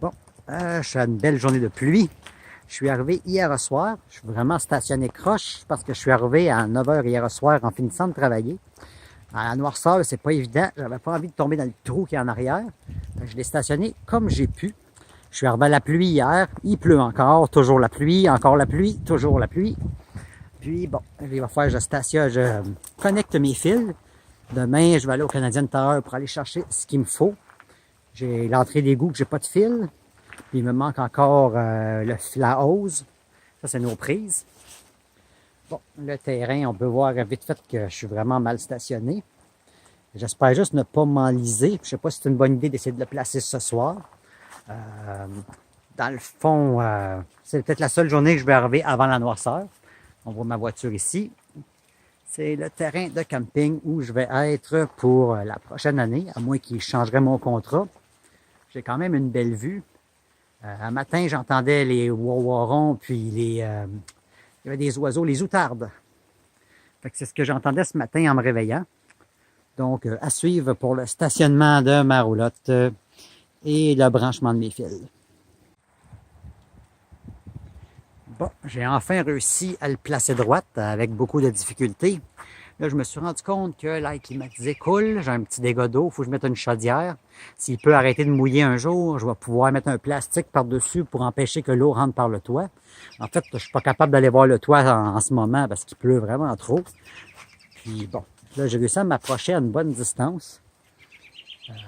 Bon, je suis à une belle journée de pluie. Je suis arrivé hier soir. Je suis vraiment stationné croche parce que je suis arrivé à 9 h hier soir en finissant de travailler. À la noirceur, c'est pas évident. J'avais pas envie de tomber dans le trou qui est en arrière. Je l'ai stationné comme j'ai pu. Je suis arrivé à la pluie hier. Il pleut encore, toujours la pluie, encore la pluie, toujours la pluie. Puis bon, il va falloir que je connecte mes fils. Demain, je vais aller au Canadien Tower pour aller chercher ce qu'il me faut. J'ai l'entrée d'égout que j'ai pas de fil. Puis il me manque encore la hose. Ça, c'est nos prises. Bon, le terrain, on peut voir vite fait que je suis vraiment mal stationné. J'espère juste ne pas m'enliser. Je ne sais pas si c'est une bonne idée d'essayer de le placer ce soir. Dans le fond, c'est peut-être la seule journée que je vais arriver avant la noirceur. On voit ma voiture ici. C'est le terrain de camping où je vais être pour la prochaine année, à moins qu'il changerait mon contrat. J'ai quand même une belle vue. Un matin, j'entendais les ouarons, puis il y avait des oiseaux, les outardes. C'est ce que j'entendais ce matin en me réveillant. Donc, à suivre pour le stationnement de ma roulotte et le branchement de mes fils. Bon, j'ai enfin réussi à le placer droite avec beaucoup de difficultés. Là, je me suis rendu compte que l'air climatisé coule. J'ai un petit dégât d'eau. Il faut que je mette une chaudière. S'il peut arrêter de mouiller un jour, je vais pouvoir mettre un plastique par-dessus pour empêcher que l'eau rentre par le toit. En fait, je suis pas capable d'aller voir le toit en ce moment parce qu'il pleut vraiment trop. Puis bon, là, j'ai réussi à m'approcher à une bonne distance.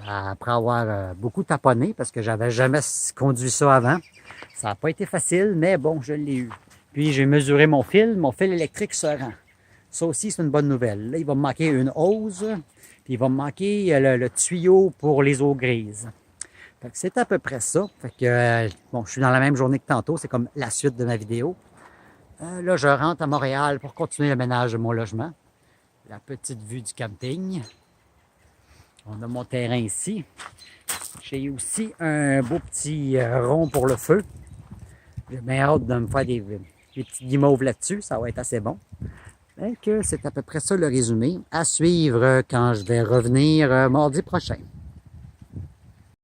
Après avoir beaucoup taponné parce que j'avais jamais conduit ça avant. Ça n'a pas été facile, mais bon, je l'ai eu. Puis j'ai mesuré mon fil électrique se rend. Ça aussi, c'est une bonne nouvelle. Là, il va me manquer une hose, puis il va me manquer le tuyau pour les eaux grises. Fait que c'est à peu près ça. Fait que, bon, je suis dans la même journée que tantôt, c'est comme la suite de ma vidéo. Là, je rentre à Montréal pour continuer le ménage de mon logement. La petite vue du camping. On a mon terrain ici. J'ai aussi un beau petit rond pour le feu. J'ai bien hâte de me faire des petits guimauves là-dessus. Ça va être assez bon. Donc, c'est à peu près ça le résumé. À suivre quand je vais revenir mardi prochain.